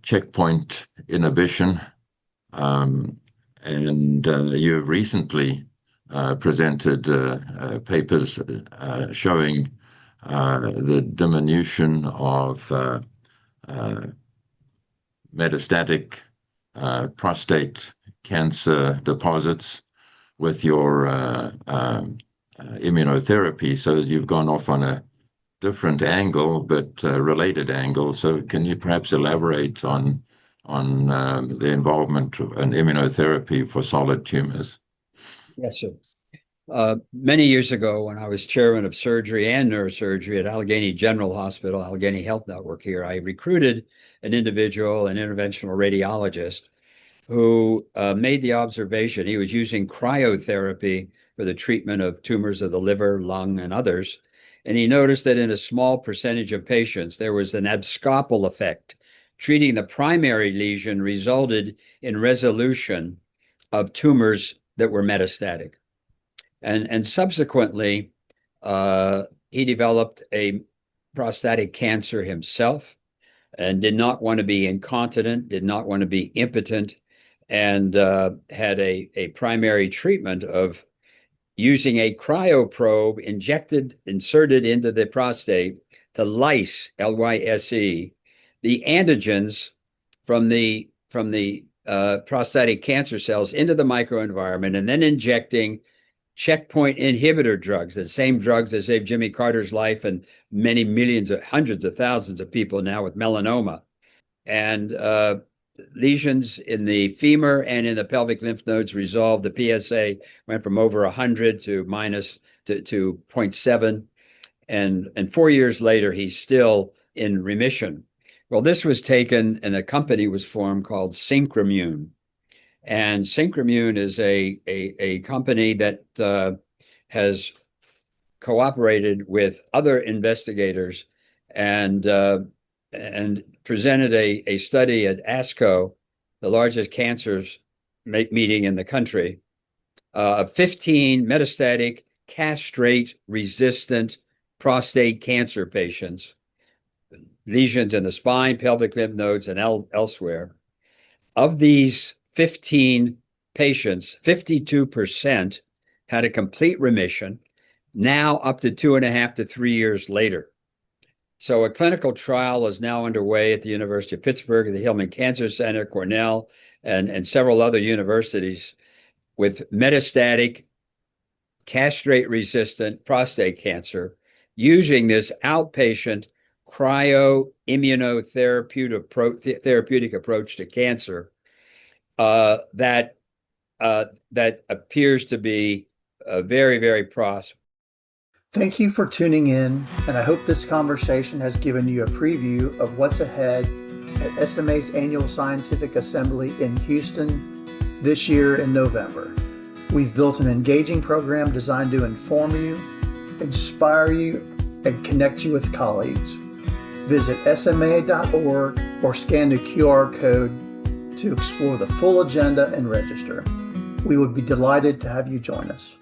checkpoint inhibition. And you recently presented papers showing the diminution of metastatic prostate cancer deposits with your immunotherapy. So you've gone off on a different angle, but related angle. So can you perhaps elaborate on the involvement in immunotherapy for solid tumors? Yes, sir. Many years ago, when I was chairman of surgery and neurosurgery at Allegheny General Hospital, Allegheny Health Network here, I recruited an individual, an interventional radiologist, who made the observation he was using cryotherapy for the treatment of tumors of the liver, lung, and others. And he noticed that in a small percentage of patients, there was an abscopal effect. Treating the primary lesion resulted in resolution of tumors that were metastatic. And subsequently, he developed a prostatic cancer himself and did not want to be incontinent, did not want to be impotent, and had a primary treatment of using a cryoprobe inserted into the prostate to lyse, Lyse, the antigens from the prostatic cancer cells into the microenvironment, and then injecting checkpoint inhibitor drugs, the same drugs that saved Jimmy Carter's life and many millions, hundreds of thousands of people now with melanoma. And lesions in the femur and in the pelvic lymph nodes resolved. The PSA went from over 100 to minus to 0.7. And 4 years later, he's still in remission. Well, this was taken and a company was formed called Synchromune. And Synchromune is a company that has cooperated with other investigators and presented a study at ASCO, the largest cancers meeting in the country, of 15 metastatic castrate-resistant prostate cancer patients, lesions in the spine, pelvic lymph nodes, and elsewhere. Of these 15 patients, 52% had a complete remission, now up to 2.5 to 3 years later. So a clinical trial is now underway at the University of Pittsburgh, at the Hillman Cancer Center, Cornell, and several other universities with metastatic castrate-resistant prostate cancer using this outpatient cryo-immunotherapeutic approach to cancer that appears to be very, very prosperous. Thank you for tuning in, and I hope this conversation has given you a preview of what's ahead at SMA's annual Scientific Assembly in Houston this year in November. We've built an engaging program designed to inform you, inspire you, and connect you with colleagues. Visit SMA.org or scan the QR code to explore the full agenda and register. We would be delighted to have you join us.